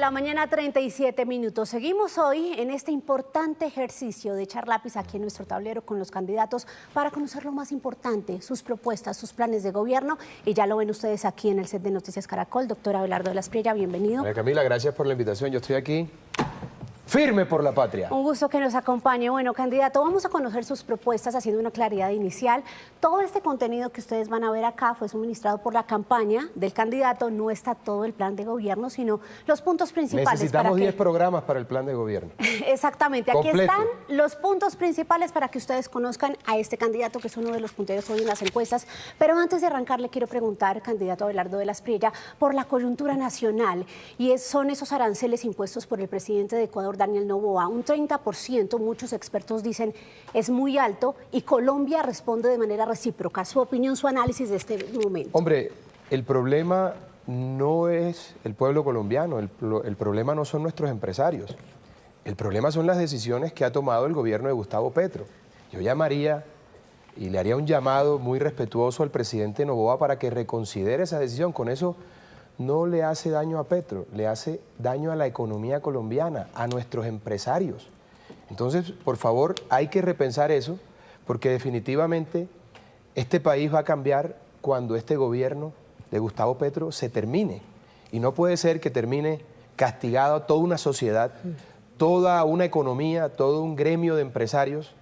la mañana, 37 minutos. Seguimos hoy en este importante ejercicio de echar lápiz aquí en nuestro tablero con los candidatos para conocer lo más importante, sus propuestas, sus planes de gobierno. Y ya lo ven ustedes aquí en el set de Noticias Caracol. Doctor Abelardo de la Espriella, bienvenido. María Camila, gracias por la invitación. Yo estoy aquí firme por la patria. Un gusto que nos acompañe. Bueno, candidato, vamos a conocer sus propuestas haciendo una claridad inicial. Todo este contenido que ustedes van a ver acá fue suministrado por la campaña del candidato. No está todo el plan de gobierno, sino los puntos principales. Necesitamos 10 programas para el plan de gobierno. Exactamente. Aquí completo. están los puntos principales para que ustedes conozcan a este candidato, que es uno de los punteros hoy en las encuestas. Pero antes de arrancar, le quiero preguntar, candidato Abelardo de la Espriella, por la coyuntura nacional. Y son esos aranceles impuestos por el presidente de Ecuador, Daniel Noboa, un 30%, muchos expertos dicen es muy alto, y Colombia responde de manera recíproca. Su opinión, su análisis de este momento. Hombre, el problema no es el pueblo colombiano, el problema no son nuestros empresarios, el problema son las decisiones que ha tomado el gobierno de Gustavo Petro. Yo llamaría y le haría un llamado muy respetuoso al presidente Noboa para que reconsidere esa decisión. Con eso no le hace daño a Petro, le hace daño a la economía colombiana, a nuestros empresarios. Entonces, por favor, hay que repensar eso, porque definitivamente este país va a cambiar cuando este gobierno de Gustavo Petro se termine. Y no puede ser que termine castigado a toda una sociedad, toda una economía, todo un gremio de empresarios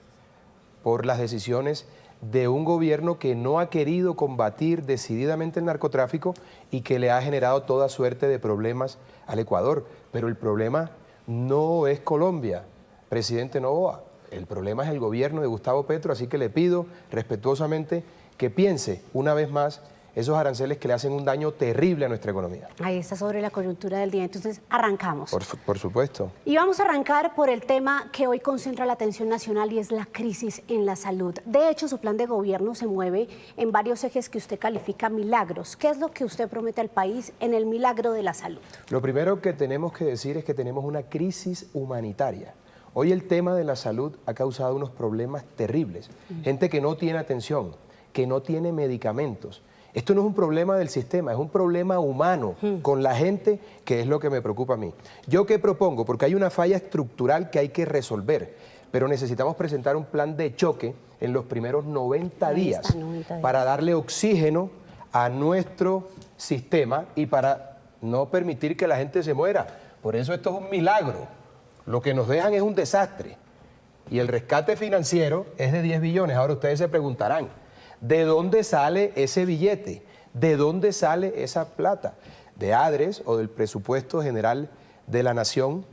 por las decisiones de un gobierno que no ha querido combatir decididamente el narcotráfico y que le ha generado toda suerte de problemas al Ecuador. Pero el problema no es Colombia, presidente Noboa, el problema es el gobierno de Gustavo Petro, así que le pido respetuosamente que piense una vez más esos aranceles que le hacen un daño terrible a nuestra economía. Ahí está sobre la coyuntura del día, entonces arrancamos. Por supuesto. Y vamos a arrancar por el tema que hoy concentra la atención nacional y es la crisis en la salud. De hecho, su plan de gobierno se mueve en varios ejes que usted califica milagros. ¿Qué es lo que usted promete al país en el milagro de la salud? Lo primero que tenemos que decir es que tenemos una crisis humanitaria. Hoy el tema de la salud ha causado unos problemas terribles. Gente que no tiene atención, que no tiene medicamentos. Esto no es un problema del sistema, es un problema humano con la gente, que es lo que me preocupa a mí. ¿Yo qué propongo? Porque hay una falla estructural que hay que resolver, pero necesitamos presentar un plan de choque en los primeros 90 días para darle oxígeno a nuestro sistema y para no permitir que la gente se muera. Por eso esto es un milagro. Lo que nos dejan es un desastre. Y el rescate financiero es de 10 billones. Ahora ustedes se preguntarán, ¿de dónde sale ese billete? ¿De dónde sale esa plata? ¿De ADRES o del presupuesto general de la Nación?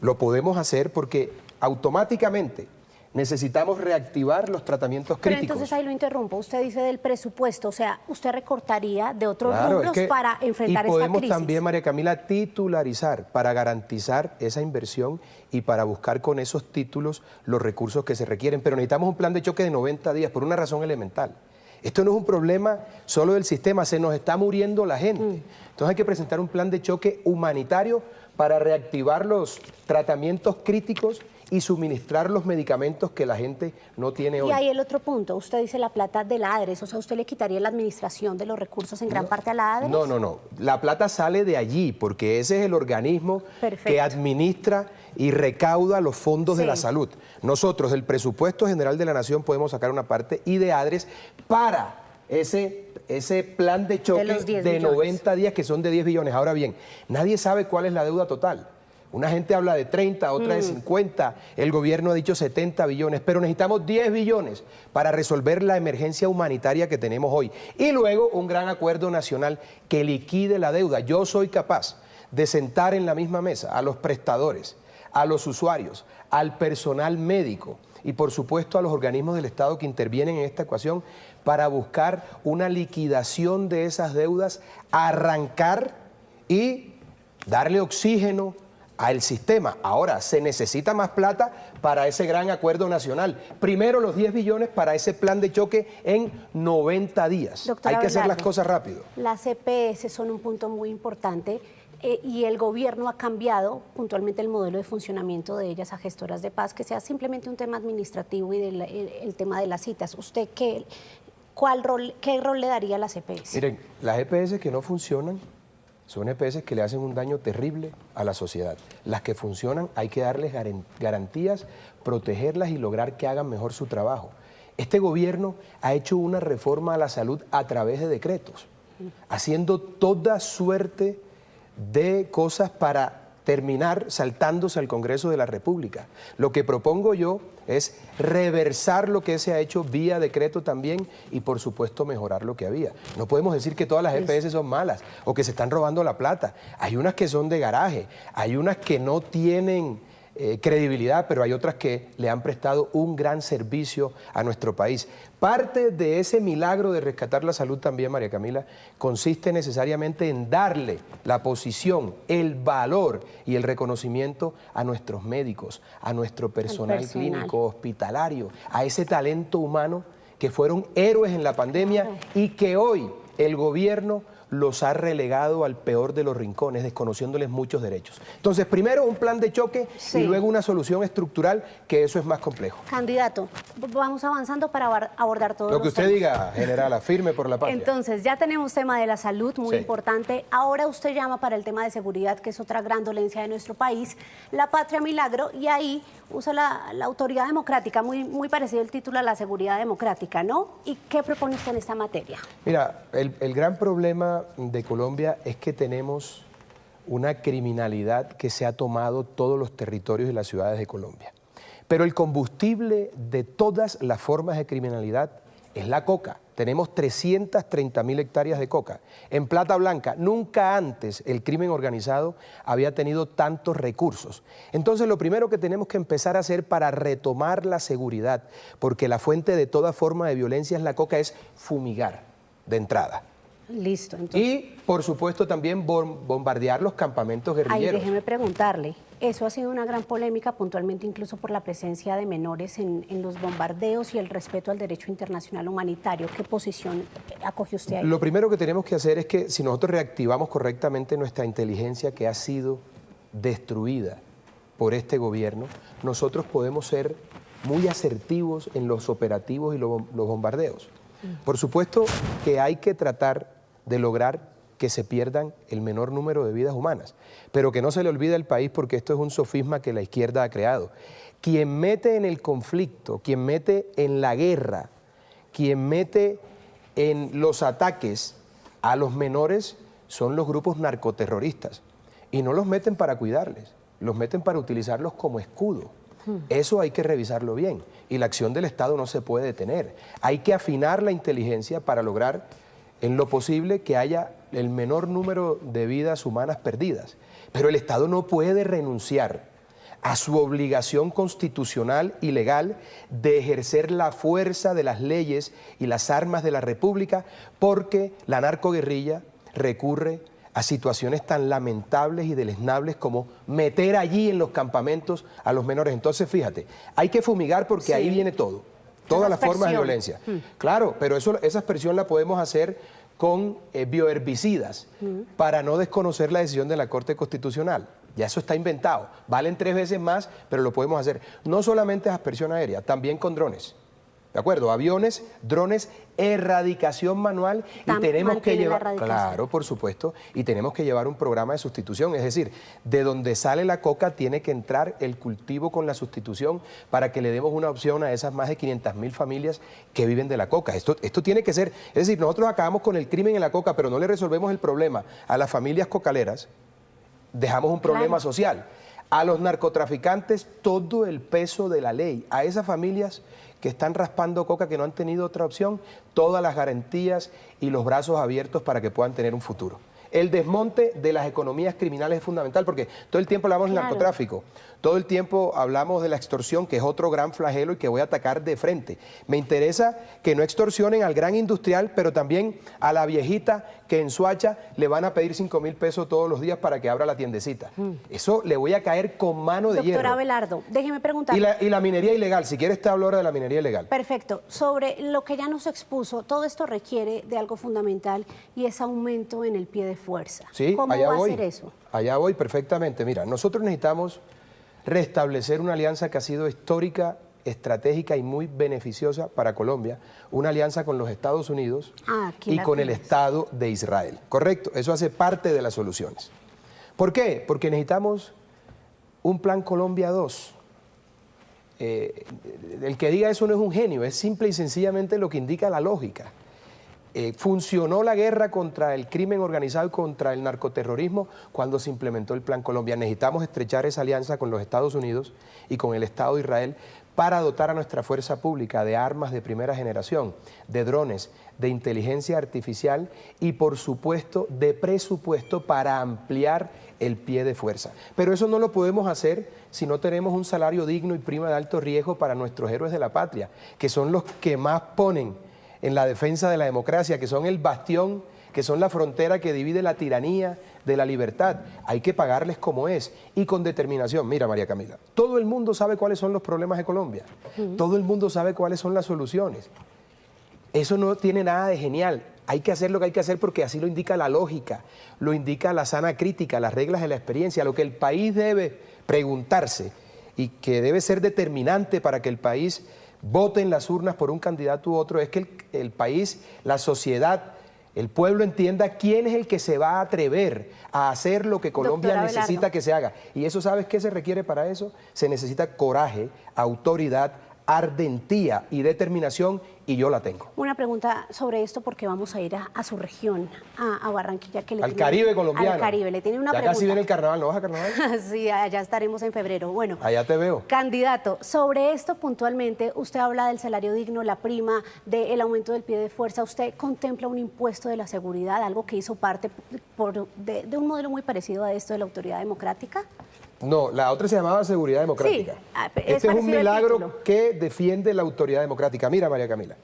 Lo podemos hacer porque automáticamente necesitamos reactivar los tratamientos críticos. Pero entonces ahí lo interrumpo. Usted dice del presupuesto, o sea, usted recortaría de otros rubros para enfrentar esta crisis. Y podemos también, María Camila, titularizar para garantizar esa inversión y para buscar con esos títulos los recursos que se requieren. Pero necesitamos un plan de choque de 90 días por una razón elemental. Esto no es un problema solo del sistema, se nos está muriendo la gente. Entonces hay que presentar un plan de choque humanitario para reactivar los tratamientos críticos y suministrar los medicamentos que la gente no tiene hoy. Y ahí el otro punto, usted dice la plata de la ADRES, o sea, ¿usted le quitaría la administración de los recursos en gran parte a la ADRES? No. La plata sale de allí, porque ese es el organismo que administra y recauda los fondos de la salud. Nosotros, del presupuesto general de la Nación, podemos sacar una parte y de ADRES para ese plan de choque de 90 días, que son de 10 billones. Ahora bien, nadie sabe cuál es la deuda total. Una gente habla de 30, otra de 50, el gobierno ha dicho 70 billones, pero necesitamos 10 billones para resolver la emergencia humanitaria que tenemos hoy. Y luego un gran acuerdo nacional que liquide la deuda. Yo soy capaz de sentar en la misma mesa a los prestadores, a los usuarios, al personal médico y por supuesto a los organismos del Estado que intervienen en esta ecuación para buscar una liquidación de esas deudas, arrancar y darle oxígeno al sistema. Ahora, se necesita más plata para ese gran acuerdo nacional. Primero los 10 billones para ese plan de choque en 90 días. Hay que hacer las cosas rápido. Las EPS son un punto muy importante y el gobierno ha cambiado puntualmente el modelo de funcionamiento de ellas a gestoras de paz, que sea simplemente un tema administrativo y el tema de las citas. ¿Usted qué rol le daría a las EPS? Miren, las EPS que no funcionan Son EPS que le hacen un daño terrible a la sociedad. Las que funcionan hay que darles garantías, protegerlas y lograr que hagan mejor su trabajo. Este gobierno ha hecho una reforma a la salud a través de decretos, haciendo toda suerte de cosas para terminar saltándose al Congreso de la República. Lo que propongo yo es reversar lo que se ha hecho vía decreto también y por supuesto mejorar lo que había. No podemos decir que todas las EPS son malas o que se están robando la plata. Hay unas que son de garaje, hay unas que no tienen credibilidad, pero hay otras que le han prestado un gran servicio a nuestro país. Parte de ese milagro de rescatar la salud también, María Camila, consiste necesariamente en darle la posición, el valor y el reconocimiento a nuestros médicos, a nuestro personal clínico, hospitalario, a ese talento humano que fueron héroes en la pandemia y que hoy el gobierno los ha relegado al peor de los rincones, desconociéndoles muchos derechos. Entonces, primero un plan de choque y luego una solución estructural, que eso es más complejo. Candidato, vamos avanzando para abordar todo lo que usted diga, generala, firme por la patria. Entonces, ya tenemos tema de la salud, muy importante. Ahora usted llama para el tema de seguridad, que es otra gran dolencia de nuestro país, la patria milagro, y ahí usa la autoridad democrática, muy parecido el título a la seguridad democrática, ¿no? ¿Y qué propone usted en esta materia? Mira, el gran problema de Colombia es que tenemos una criminalidad que se ha tomado todos los territorios y las ciudades de Colombia. Pero el combustible de todas las formas de criminalidad es la coca. Tenemos 330.000 hectáreas de coca. En Plata Blanca, nunca antes el crimen organizado había tenido tantos recursos. Entonces, lo primero que tenemos que empezar a hacer para retomar la seguridad, porque la fuente de toda forma de violencia es la coca, es fumigar de entrada. Listo. Entonces, y, por supuesto, también bombardear los campamentos guerrilleros. Ahí déjeme preguntarle, eso ha sido una gran polémica, puntualmente incluso por la presencia de menores en los bombardeos y el respeto al derecho internacional humanitario. ¿Qué posición acoge usted ahí? Lo primero que tenemos que hacer es que si nosotros reactivamos correctamente nuestra inteligencia que ha sido destruida por este gobierno, nosotros podemos ser muy asertivos en los operativos y los bombardeos. Por supuesto que hay que tratar de lograr que se pierdan el menor número de vidas humanas, pero que no se le olvide al país, porque esto es un sofisma que la izquierda ha creado. Quien mete en el conflicto, quien mete en la guerra, quien mete en los ataques a los menores son los grupos narcoterroristas, y no los meten para cuidarles, los meten para utilizarlos como escudo. Eso hay que revisarlo bien, y la acción del Estado no se puede detener. Hay que afinar la inteligencia para lograr en lo posible que haya el menor número de vidas humanas perdidas. Pero el Estado no puede renunciar a su obligación constitucional y legal de ejercer la fuerza de las leyes y las armas de la República, porque la narcoguerrilla recurre a situaciones tan lamentables y deleznables como meter allí en los campamentos a los menores. Entonces, fíjate, hay que fumigar porque ahí viene todo, todas las formas de violencia. Claro, pero esa aspersión la podemos hacer con bioherbicidas para no desconocer la decisión de la Corte Constitucional. Ya eso está inventado. Valen 3 veces más, pero lo podemos hacer. No solamente aspersión aérea, también con drones. ¿De acuerdo? Aviones, drones, erradicación manual, y tenemos que llevar, claro, por supuesto, y tenemos que llevar un programa de sustitución, es decir, de donde sale la coca tiene que entrar el cultivo con la sustitución para que le demos una opción a esas más de 500.000 familias que viven de la coca. Esto tiene que ser, es decir, nosotros acabamos con el crimen en la coca, pero no le resolvemos el problema a las familias cocaleras, dejamos un problema social. A los narcotraficantes todo el peso de la ley, a esas familias que están raspando coca, que no han tenido otra opción, todas las garantías y los brazos abiertos para que puedan tener un futuro. El desmonte de las economías criminales es fundamental, porque todo el tiempo hablamos del narcotráfico, todo el tiempo hablamos de la extorsión, que es otro gran flagelo y que voy a atacar de frente. Me interesa que no extorsionen al gran industrial, pero también a la viejita que en Soacha le van a pedir 5.000 pesos todos los días para que abra la tiendecita. Eso le voy a caer con mano de hierro. Doctor Abelardo, déjeme preguntar. Y la minería ilegal, si quieres te hablo ahora de la minería ilegal. Perfecto. Sobre lo que ya nos expuso, todo esto requiere de algo fundamental y es aumento en el pie de fuerza. Sí, ¿Cómo va a ser eso? Allá voy perfectamente. Mira, nosotros necesitamos restablecer una alianza que ha sido histórica estratégica y muy beneficiosa para Colombia, una alianza con los Estados Unidos y con el Estado de Israel. ¿Correcto? Eso hace parte de las soluciones. ¿Por qué? Porque necesitamos un Plan Colombia 2. El que diga eso no es un genio, es simple y sencillamente lo que indica la lógica. Funcionó la guerra contra el crimen organizado y contra el narcoterrorismo cuando se implementó el Plan Colombia. Necesitamos estrechar esa alianza con los Estados Unidos y con el Estado de Israel para dotar a nuestra fuerza pública de armas de primera generación, de drones, de inteligencia artificial y, por supuesto, de presupuesto para ampliar el pie de fuerza. Pero eso no lo podemos hacer si no tenemos un salario digno y prima de alto riesgo para nuestros héroes de la patria, que son los que más ponen en la defensa de la democracia, que son el bastión, que son la frontera que divide la tiranía de la libertad. Hay que pagarles como es y con determinación. Mira, María Camila, todo el mundo sabe cuáles son los problemas de Colombia. Todo el mundo sabe cuáles son las soluciones. Eso no tiene nada de genial. Hay que hacer lo que hay que hacer porque así lo indica la lógica, lo indica la sana crítica, las reglas de la experiencia, lo que el país debe preguntarse y que debe ser determinante para que el país vote en las urnas por un candidato u otro, es que el país, la sociedad, el pueblo entienda quién es el que se va a atrever a hacer lo que Colombia necesita que se haga. Y eso, ¿sabes qué se requiere para eso? Se necesita coraje, autoridad, ardentía y determinación, y yo la tengo. Una pregunta sobre esto porque vamos a ir a su región, a Barranquilla. Que al Caribe colombiano. Al Caribe, le tiene una ya pregunta. Casi viene el carnaval, ¿no vas a carnaval? Sí, allá estaremos en febrero. Bueno, allá te veo. Candidato, sobre esto puntualmente, usted habla del salario digno, la prima, del aumento del pie de fuerza. ¿Usted contempla un impuesto de la seguridad, algo que hizo parte de un modelo muy parecido a esto de la autoridad democrática? No, la otra se llamaba seguridad democrática. Sí, este es un milagro que defiende la autoridad democrática. Mira, María Camila,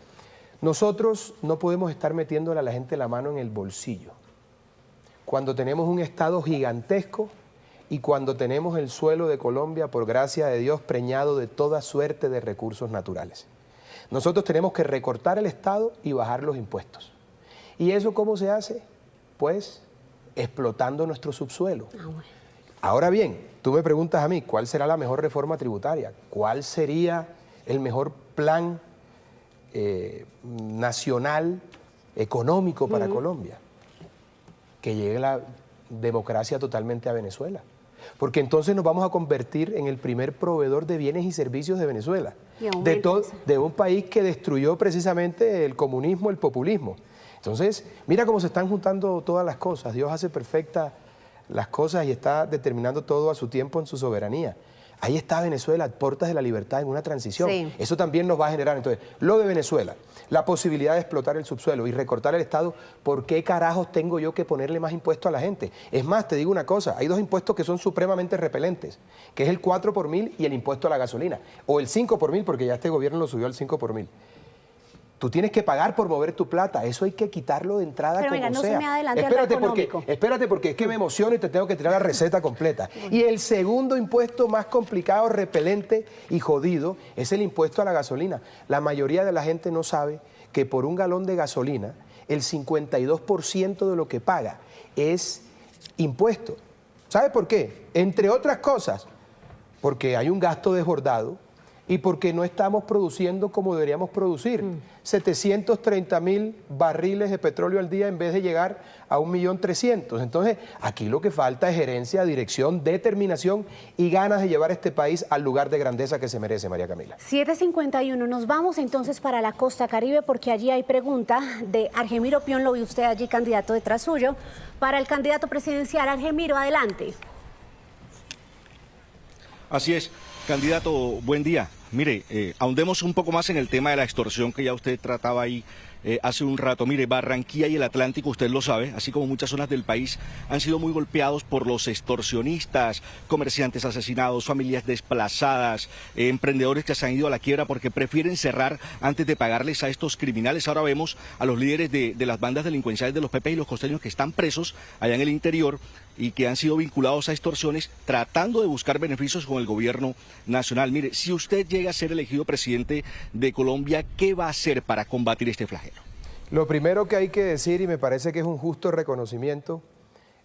nosotros no podemos estar metiéndole a la gente la mano en el bolsillo cuando tenemos un Estado gigantesco y cuando tenemos el suelo de Colombia, por gracia de Dios, preñado de toda suerte de recursos naturales. Nosotros tenemos que recortar el Estado y bajar los impuestos. ¿Y eso cómo se hace? Pues explotando nuestro subsuelo. Ahora bien, tú me preguntas a mí, ¿cuál será la mejor reforma tributaria? ¿Cuál sería el mejor plan nacional económico para Colombia? Que llegue la democracia totalmente a Venezuela. Porque entonces nos vamos a convertir en el primer proveedor de bienes y servicios de Venezuela. De un país que destruyó precisamente el comunismo, el populismo. Entonces, mira cómo se están juntando todas las cosas. Dios hace perfecta las cosas y está determinando todo a su tiempo en su soberanía. Ahí está Venezuela, a puertas de la libertad en una transición. Sí. Eso también nos va a generar, entonces, lo de Venezuela, la posibilidad de explotar el subsuelo y recortar el Estado. ¿Por qué carajos tengo yo que ponerle más impuestos a la gente? Es más, te digo una cosa, hay dos impuestos que son supremamente repelentes, que es el 4 por mil y el impuesto a la gasolina, o el 5 por mil, porque ya este gobierno lo subió al 5 por mil. Tú tienes que pagar por mover tu plata, eso hay que quitarlo de entrada. Pero como venga, no sea. Se me adelante espérate porque es que me emociono y te tengo que tirar la receta completa. Y el segundo impuesto más complicado, repelente y jodido es el impuesto a la gasolina. La mayoría de la gente no sabe que por un galón de gasolina el 52% de lo que paga es impuesto. ¿Sabe por qué? Entre otras cosas, porque hay un gasto desbordado y porque no estamos produciendo como deberíamos producir. 730.000 barriles de petróleo al día en vez de llegar a 1.300.000. Entonces, aquí lo que falta es gerencia, dirección, determinación y ganas de llevar este país al lugar de grandeza que se merece, María Camila. 7:51, nos vamos entonces para la costa Caribe porque allí hay pregunta de Argemiro Pion, lo vi usted allí, candidato detrás suyo, para el candidato presidencial. Argemiro, adelante. Así es, candidato, buen día. Mire, ahondemos un poco más en el tema de la extorsión que ya usted trataba ahí hace un rato. Mire, Barranquilla y el Atlántico, usted lo sabe, así como muchas zonas del país, han sido muy golpeados por los extorsionistas, comerciantes asesinados, familias desplazadas, emprendedores que se han ido a la quiebra porque prefieren cerrar antes de pagarles a estos criminales. Ahora vemos a los líderes de las bandas delincuenciales de los PP y los costeños que están presos allá en el interior y que han sido vinculados a extorsiones tratando de buscar beneficios con el gobierno nacional. Mire, si usted llega a ser elegido presidente de Colombia, ¿qué va a hacer para combatir este flagelo? Lo primero que hay que decir, y me parece que es un justo reconocimiento,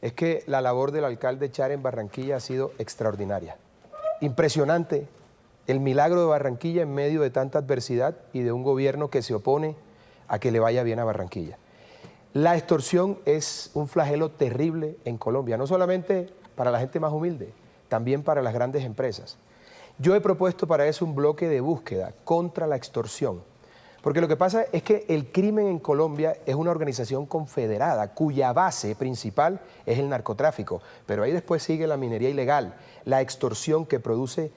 es que la labor del alcalde Char en Barranquilla ha sido extraordinaria. Impresionante el milagro de Barranquilla en medio de tanta adversidad y de un gobierno que se opone a que le vaya bien a Barranquilla. La extorsión es un flagelo terrible en Colombia, no solamente para la gente más humilde, también para las grandes empresas. Yo he propuesto para eso un bloque de búsqueda contra la extorsión, porque lo que pasa es que el crimen en Colombia es una organización confederada cuya base principal es el narcotráfico, pero ahí después sigue la minería ilegal, la extorsión que produce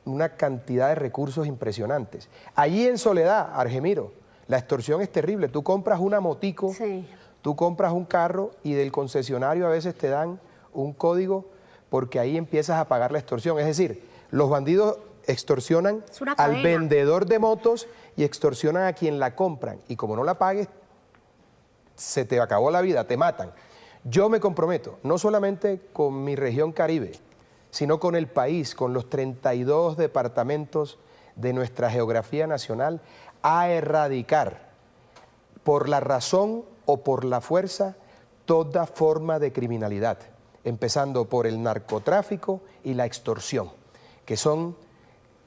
una cantidad de recursos impresionantes. Allí en Soledad, Argemiro, la extorsión es terrible. Tú compras una motico, sí, tú compras un carro y del concesionario a veces te dan un código porque ahí empiezas a pagar la extorsión. Es decir, los bandidos extorsionan al vendedor de motos y extorsionan a quien la compran. Y como no la pagues, se te acabó la vida, te matan. Yo me comprometo, no solamente con mi región Caribe, sino con el país, con los 32 departamentos de nuestra geografía nacional, a erradicar por la razón o por la fuerza toda forma de criminalidad, empezando por el narcotráfico y la extorsión, que son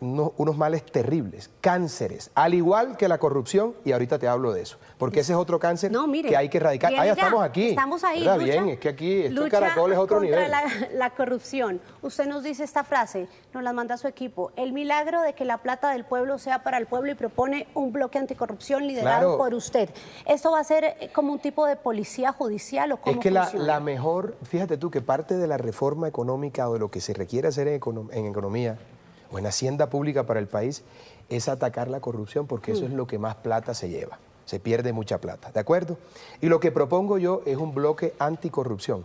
unos males terribles, cánceres, al igual que la corrupción, y ahorita te hablo de eso, porque ese es otro cáncer que hay que erradicar. Ah, ya estamos aquí. Estamos ahí, lucha, bien, es que aquí esto Caracol es otro nivel. La corrupción. Usted nos dice esta frase, nos la manda su equipo, el milagro de que la plata del pueblo sea para el pueblo, y propone un bloque anticorrupción liderado por usted. ¿Esto va a ser como un tipo de policía judicial o cómo funciona? Es que la mejor, fíjate tú, que parte de la reforma económica o de lo que se requiere hacer en economía o en hacienda pública para el país, es atacar la corrupción, porque eso es lo que más plata se lleva, se pierde mucha plata, ¿de acuerdo? Y lo que propongo yo es un bloque anticorrupción,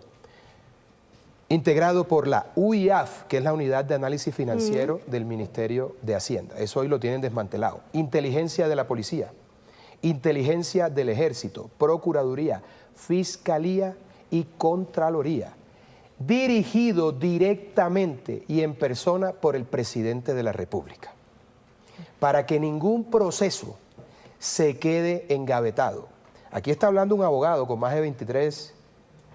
integrado por la UIAF, que es la Unidad de Análisis Financiero del Ministerio de Hacienda, eso hoy lo tienen desmantelado, inteligencia de la policía, inteligencia del ejército, procuraduría, fiscalía y contraloría, dirigido directamente y en persona por el presidente de la República, para que ningún proceso se quede engavetado. Aquí está hablando un abogado con más de 23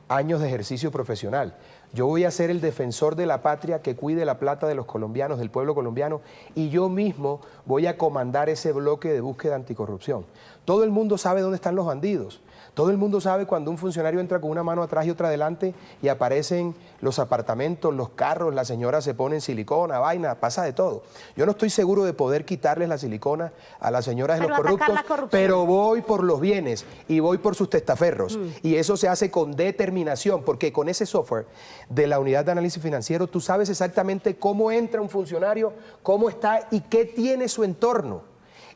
años de ejercicio profesional. Yo voy a ser el defensor de la patria que cuide la plata de los colombianos, del pueblo colombiano, y yo mismo voy a comandar ese bloque de búsqueda anticorrupción. Todo el mundo sabe dónde están los bandidos. Todo el mundo sabe cuando un funcionario entra con una mano atrás y otra adelante y aparecen los apartamentos, los carros, la señora se pone en silicona, vaina, pasa de todo. Yo no estoy seguro de poder quitarles la silicona a las señoras de los corruptos, pero voy por los bienes y voy por sus testaferros. Y eso se hace con determinación, porque con ese software de la Unidad de Análisis Financiero tú sabes exactamente cómo entra un funcionario, cómo está y qué tiene su entorno.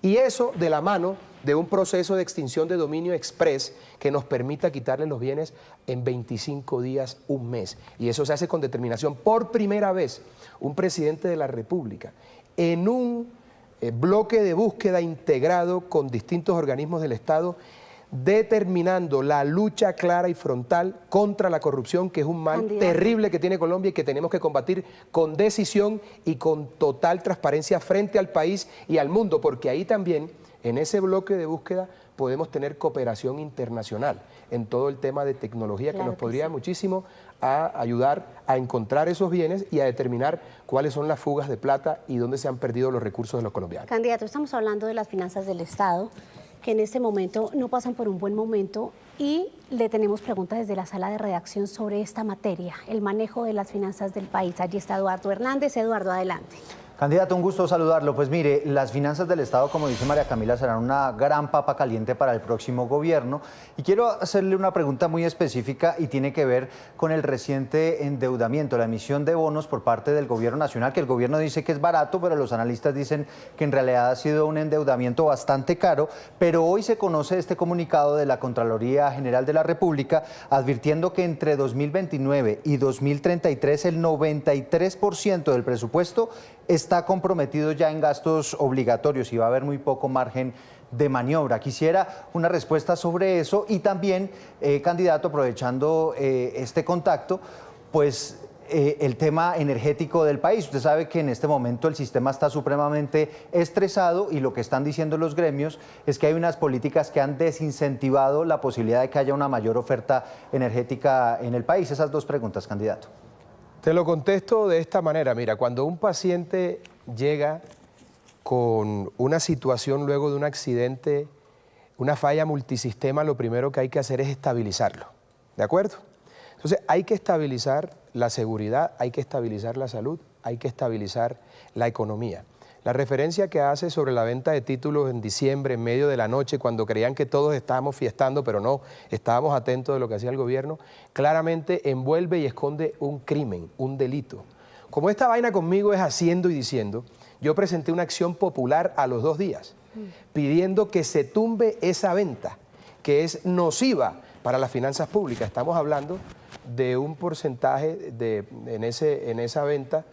Y eso de la mano de un proceso de extinción de dominio express que nos permita quitarle los bienes en 25 días, un mes. Y eso se hace con determinación. Por primera vez, un presidente de la República, en un bloque de búsqueda integrado con distintos organismos del Estado, determinando la lucha clara y frontal contra la corrupción, que es un mal terrible que tiene Colombia y que tenemos que combatir con decisión y con total transparencia frente al país y al mundo, porque ahí también, en ese bloque de búsqueda, podemos tener cooperación internacional en todo el tema de tecnología, que nos podría muchísimo a ayudar a encontrar esos bienes y a determinar cuáles son las fugas de plata y dónde se han perdido los recursos de los colombianos. Candidato, estamos hablando de las finanzas del Estado, que en este momento no pasan por un buen momento, y le tenemos preguntas desde la sala de redacción sobre esta materia, el manejo de las finanzas del país. Allí está Eduardo Hernández. Eduardo, adelante. Candidato, un gusto saludarlo. Pues mire, las finanzas del Estado, como dice María Camila, serán una gran papa caliente para el próximo gobierno. Y quiero hacerle una pregunta muy específica y tiene que ver con el reciente endeudamiento, la emisión de bonos por parte del gobierno nacional, que el gobierno dice que es barato, pero los analistas dicen que en realidad ha sido un endeudamiento bastante caro. Pero hoy se conoce este comunicado de la Contraloría General de la República advirtiendo que entre 2029 y 2033 el 93% del presupuesto está comprometido ya en gastos obligatorios y va a haber muy poco margen de maniobra. Quisiera una respuesta sobre eso y también, candidato, aprovechando este contacto, pues el tema energético del país. Usted sabe que en este momento el sistema está supremamente estresado y lo que están diciendo los gremios es que hay unas políticas que han desincentivado la posibilidad de que haya una mayor oferta energética en el país. Esas dos preguntas, candidato. Te lo contesto de esta manera. Mira, cuando un paciente llega con una situación luego de un accidente, una falla multisistema, lo primero que hay que hacer es estabilizarlo, ¿de acuerdo? Entonces hay que estabilizar la seguridad, hay que estabilizar la salud, hay que estabilizar la economía. La referencia que hace sobre la venta de títulos en diciembre, en medio de la noche, cuando creían que todos estábamos fiestando, pero no, estábamos atentos de lo que hacía el gobierno, claramente envuelve y esconde un crimen, un delito. Como esta vaina conmigo es haciendo y diciendo, yo presenté una acción popular a los 2 días, pidiendo que se tumbe esa venta, que es nociva para las finanzas públicas. Estamos hablando de un porcentaje en esa venta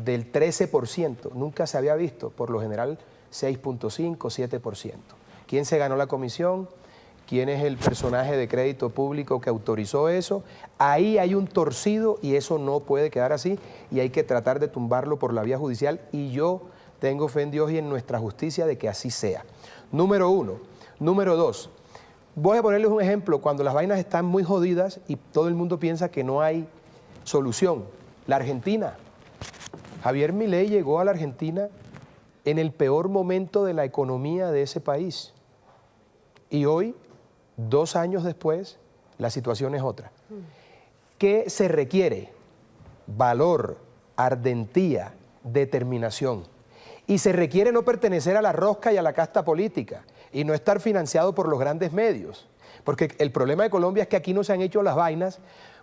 del 13%, nunca se había visto, por lo general 6.5, 7%. ¿Quién se ganó la comisión? ¿Quién es el personaje de crédito público que autorizó eso? Ahí hay un torcido y eso no puede quedar así y hay que tratar de tumbarlo por la vía judicial y yo tengo fe en Dios y en nuestra justicia de que así sea. Número 1. Número 2. Voy a ponerles un ejemplo, cuando las vainas están muy jodidas y todo el mundo piensa que no hay solución. La Argentina. Javier Milei llegó a la Argentina en el peor momento de la economía de ese país. Y hoy, 2 años después, la situación es otra. ¿Qué se requiere? Valor, ardentía, determinación. Y se requiere no pertenecer a la rosca y a la casta política y no estar financiado por los grandes medios. Porque el problema de Colombia es que aquí no se han hecho las vainas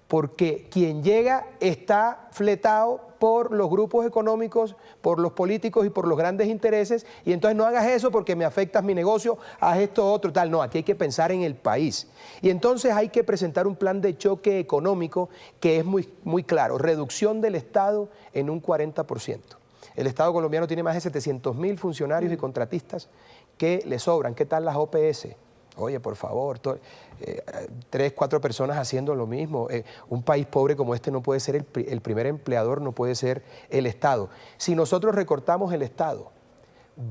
porque quien llega está fletado por los grupos económicos, por los políticos y por los grandes intereses, y entonces no hagas eso porque me afectas mi negocio, haz esto, otro, tal. No, aquí hay que pensar en el país. Y entonces hay que presentar un plan de choque económico que es muy claro, reducción del Estado en un 40%. El Estado colombiano tiene más de 700.000 funcionarios y contratistas que le sobran. ¿Qué tal las OPS? Oye, por favor, 3, 4 personas haciendo lo mismo. Un país pobre como este no puede ser el primer empleador, no puede ser el Estado. Si nosotros recortamos el Estado,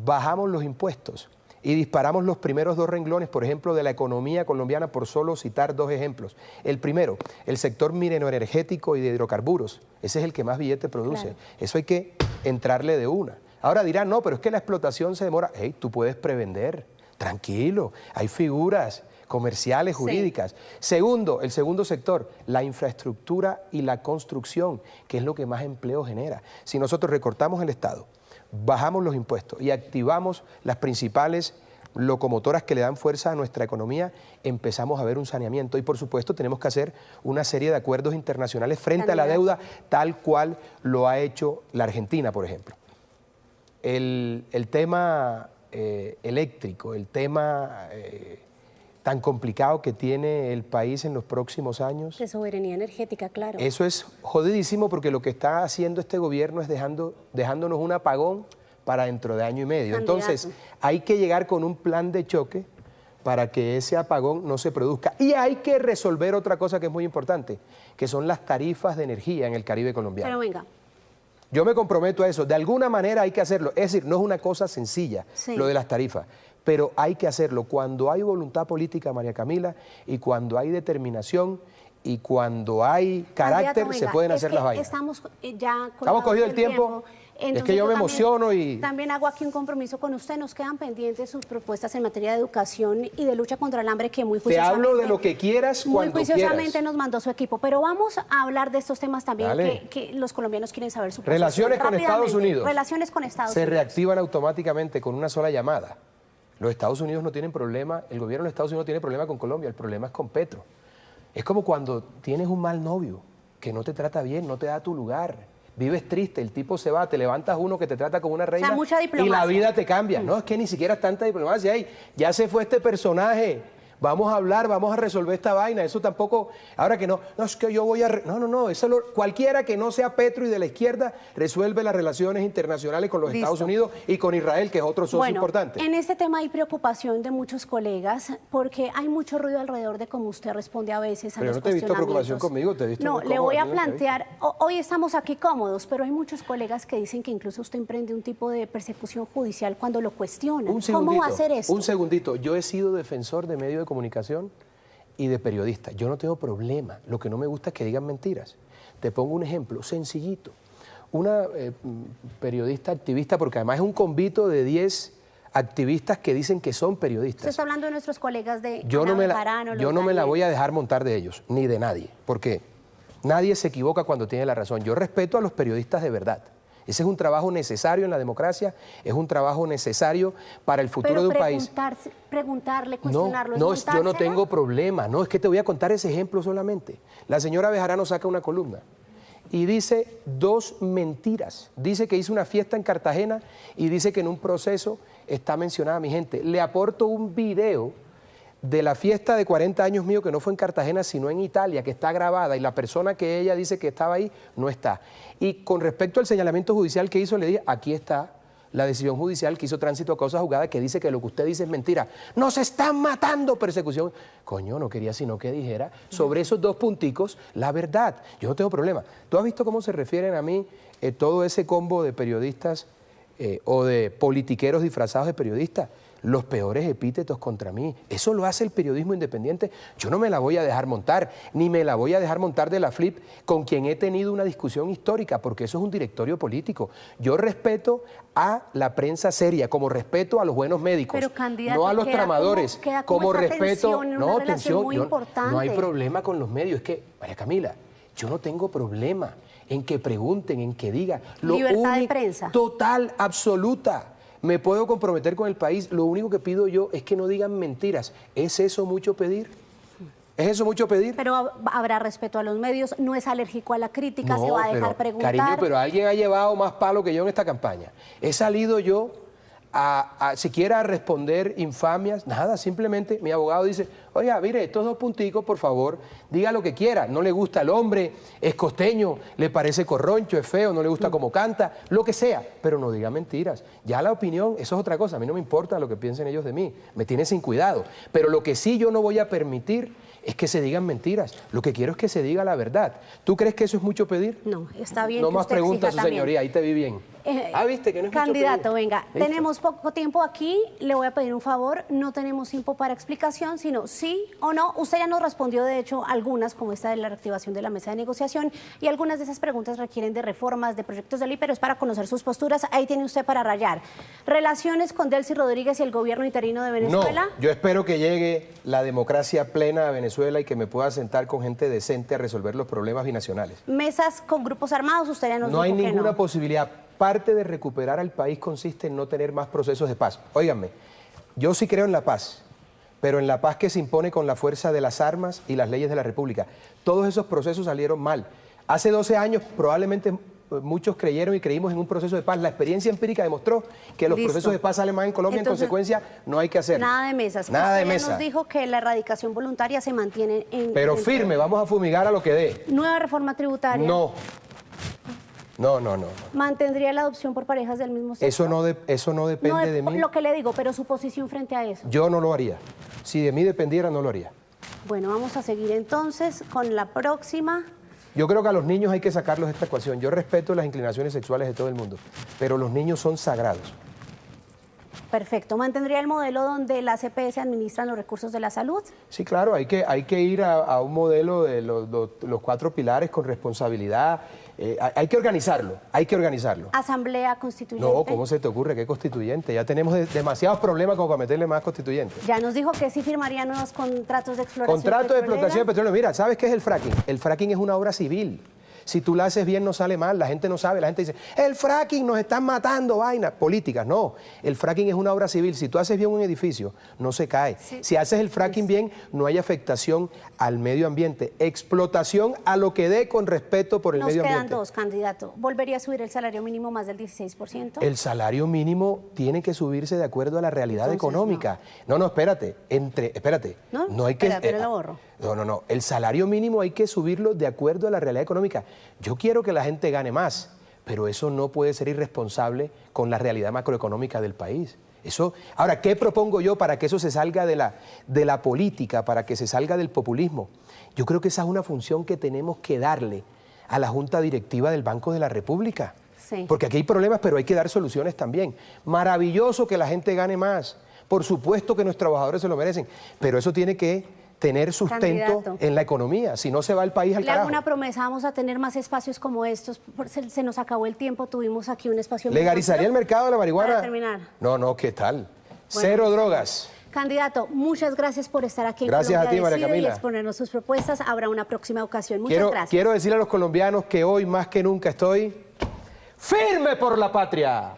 bajamos los impuestos y disparamos los primeros 2 renglones, por ejemplo, de la economía colombiana, por solo citar 2 ejemplos. El primero, el sector minero-energético y de hidrocarburos. Ese es el que más billete produce. Claro. Eso hay que entrarle de una. Ahora dirán, no, pero es que la explotación se demora. Hey, tú puedes prevender. Tranquilo, hay figuras comerciales, jurídicas. Sí. Segundo, el segundo sector, la infraestructura y la construcción, que es lo que más empleo genera. Si nosotros recortamos el Estado, bajamos los impuestos y activamos las principales locomotoras que le dan fuerza a nuestra economía, empezamos a ver un saneamiento. Y por supuesto tenemos que hacer una serie de acuerdos internacionales frente a la deuda, tal cual lo ha hecho la Argentina, por ejemplo. El tema eléctrico, el tema tan complicado que tiene el país en los próximos años. De soberanía energética, claro. Eso es jodidísimo porque lo que está haciendo este gobierno es dejándonos un apagón para dentro de año y medio. Candidato. Entonces, hay que llegar con un plan de choque para que ese apagón no se produzca. Y hay que resolver otra cosa que es muy importante, que son las tarifas de energía en el Caribe colombiano. Pero venga. Yo me comprometo a eso, de alguna manera hay que hacerlo, es decir, no es una cosa sencilla lo de las tarifas, pero hay que hacerlo cuando hay voluntad política, María Camila, y cuando hay determinación y cuando hay carácter, se pueden hacer las vainas. Estamos cogido el tiempo. Es que yo me emociono y... También hago aquí un compromiso con usted. Nos quedan pendientes sus propuestas en materia de educación y de lucha contra el hambre que muy juiciosamente... Te hablo de lo que quieras cuando quieras. Muy juiciosamente nos mandó su equipo. Pero vamos a hablar de estos temas también que los colombianos quieren saber su posición. Relaciones con Estados Unidos. Relaciones con Estados Unidos. Se reactivan automáticamente con una sola llamada. Los Estados Unidos no tienen problema, el gobierno de Estados Unidos no tiene problema con Colombia, el problema es con Petro. Es como cuando tienes un mal novio que no te trata bien, no te da tu lugar. Vives triste, el tipo se va, te levantas uno que te trata como una reina, o sea, mucha diplomacia. Y la vida te cambia. No, es que ni siquiera es tanta diplomacia. Hey, ya se fue este personaje, vamos a hablar, vamos a resolver esta vaina. Eso tampoco, ahora que no es que yo voy a... No, eso cualquiera que no sea Petro y de la izquierda resuelve las relaciones internacionales con los Estados Unidos y con Israel, que es otro socio importante. En este tema hay preocupación de muchos colegas porque hay mucho ruido alrededor de cómo usted responde a veces a los cuestionamientos. Pero no te he visto preocupación conmigo, te he visto... No, le voy a plantear, hoy estamos aquí cómodos, pero hay muchos colegas que dicen que incluso usted emprende un tipo de persecución judicial cuando lo cuestionan. ¿Cómo va a hacer esto? Un segundito, yo he sido defensor de medios de comunicación y de periodistas. Yo no tengo problema. Lo que no me gusta es que digan mentiras. Te pongo un ejemplo sencillito. una periodista activista, porque además es un convito de 10 activistas que dicen que son periodistas. Usted está hablando de nuestros colegas de Yo no me la voy a dejar montar de ellos, ni de nadie, porque nadie se equivoca cuando tiene la razón. Yo respeto a los periodistas de verdad. Ese es un trabajo necesario en la democracia, es un trabajo necesario para el futuro de un país. Preguntarle, cuestionarlo. No, yo no tengo problema, no, es que te voy a contar ese ejemplo solamente. La señora Bejarano saca una columna y dice 2 mentiras. Dice que hizo una fiesta en Cartagena y dice que en un proceso está mencionada mi gente. Le aporto un video de la fiesta de 40 años mío que no fue en Cartagena sino en Italia, que está grabada y la persona que ella dice que estaba ahí no está. Y con respecto al señalamiento judicial que hizo, le dije, aquí está la decisión judicial que hizo tránsito a causa juzgada que dice que lo que usted dice es mentira. ¡Nos están matando! Persecución. Coño, no quería sino que dijera sobre esos 2 punticos la verdad. Yo no tengo problema. ¿Tú has visto cómo se refieren a mí todo ese combo de periodistas o de politiqueros disfrazados de periodistas? Los peores epítetos contra mí. Eso lo hace el periodismo independiente. Yo no me la voy a dejar montar, ni me la voy a dejar montar de la FLIP con quien he tenido una discusión histórica, porque eso es un directorio político. Yo respeto a la prensa seria, como respeto a los buenos médicos, pero, candidato, no a los tramadores, como respeto... Tensión, no hay problema con los medios. Es que, María Camila, yo no tengo problema en que pregunten, en que digan. Libertad de prensa. Total, absoluta. Me puedo comprometer con el país, lo único que pido yo es que no digan mentiras. ¿Es eso mucho pedir? ¿Es eso mucho pedir? Pero habrá respeto a los medios, no es alérgico a la crítica, se va a dejar preguntar. Cariño, pero alguien ha llevado más palo que yo en esta campaña. He salido yo siquiera a responder infamias, nada, simplemente mi abogado dice, oiga, mire, estos 2 punticos, por favor, diga lo que quiera, no le gusta el hombre, es costeño, le parece corroncho, es feo, no le gusta cómo canta, lo que sea, pero no diga mentiras. Ya la opinión, eso es otra cosa, a mí no me importa lo que piensen ellos de mí, me tiene sin cuidado, pero lo que sí yo no voy a permitir es que se digan mentiras, lo que quiero es que se diga la verdad. ¿Tú crees que eso es mucho pedir? No, está bien. No que más usted preguntas, su exija señoría, ahí te vi bien. Viste que no es candidato, mucho pedir. venga, ¿Listo? Tenemos poco tiempo aquí, le voy a pedir un favor, no tenemos tiempo para explicación, sino sí o no. Usted ya nos respondió, de hecho, algunas, como esta de la reactivación de la mesa de negociación, y algunas de esas preguntas requieren de reformas, de proyectos de ley, pero es para conocer sus posturas, ahí tiene usted para rayar. ¿Relaciones con Delcy Rodríguez y el gobierno interino de Venezuela? No, yo espero que llegue la democracia plena a Venezuela y que me pueda sentar con gente decente a resolver los problemas binacionales. ¿Mesas con grupos armados? Usted ya nos dijo No hay que ninguna posibilidad. Parte de recuperar al país consiste en no tener más procesos de paz. Óiganme, yo sí creo en la paz, pero en la paz que se impone con la fuerza de las armas y las leyes de la República. Todos esos procesos salieron mal. Hace 12 años probablemente muchos creyeron y creímos en un proceso de paz. La experiencia empírica demostró que los procesos de paz salen mal en Colombia. Entonces, en consecuencia, no hay que hacerlo. Nada de mesas. Nada de mesas. mesas. Nos dijo que la erradicación voluntaria se mantiene en... Pero firme, vamos a fumigar a lo que dé. ¿Nueva reforma tributaria? No. No. ¿Mantendría la adopción por parejas del mismo sexo? Eso no depende de mí. Lo que le digo, pero su posición frente a eso. Yo no lo haría. Si de mí dependiera, no lo haría. Bueno, vamos a seguir entonces con la próxima. Yo creo que a los niños hay que sacarlos de esta ecuación. Yo respeto las inclinaciones sexuales de todo el mundo, pero los niños son sagrados. Perfecto. ¿Mantendría el modelo donde las EPS administran los recursos de la salud? Sí, claro, hay que ir a un modelo de los 4 pilares con responsabilidad. Hay que organizarlo, ¿Asamblea constituyente? No, ¿cómo se te ocurre? ¿Qué constituyente? Ya tenemos demasiados problemas como para meterle más constituyentes. Ya nos dijo que sí firmaría nuevos contratos de exploración Contrato de explotación de petróleo. Mira, ¿sabes qué es el fracking? El fracking es una obra civil. Si tú la haces bien no sale mal, la gente no sabe, la gente dice, el fracking nos están matando, vainas políticas. No, el fracking es una obra civil. Si tú haces bien un edificio, no se cae. Sí. Si haces el fracking bien, no hay afectación al medio ambiente. Explotación a lo que dé con respeto por el medio ambiente. Nos quedan 2, candidato. ¿Volvería a subir el salario mínimo más del 16%? El salario mínimo tiene que subirse de acuerdo a la realidad económica. No, espérate. Espérate. No hay que... Espera, lo borro. No. El salario mínimo hay que subirlo de acuerdo a la realidad económica. Yo quiero que la gente gane más, pero eso no puede ser irresponsable con la realidad macroeconómica del país. Ahora, ¿qué propongo yo para que eso se salga de la política, para que se salga del populismo? Yo creo que esa es una función que tenemos que darle a la Junta Directiva del Banco de la República. Sí. Porque aquí hay problemas, pero hay que dar soluciones también. Maravilloso que la gente gane más. Por supuesto que nuestros trabajadores se lo merecen, pero eso tiene que tener sustento Candidato, en la economía, si no se va el país al le hago carajo. una promesa, vamos a tener más espacios como estos. Se nos acabó el tiempo, tuvimos aquí un espacio muy ¿Legalizaría el amplio. mercado de la marihuana? Para terminar. No, ¿qué tal? Cero drogas. Candidato, muchas gracias por estar aquí en Gracias a ti, Colombia María Decide Camila. y exponernos sus propuestas. Habrá una próxima ocasión. Muchas gracias. Quiero decirle a los colombianos que hoy más que nunca estoy firme por la patria.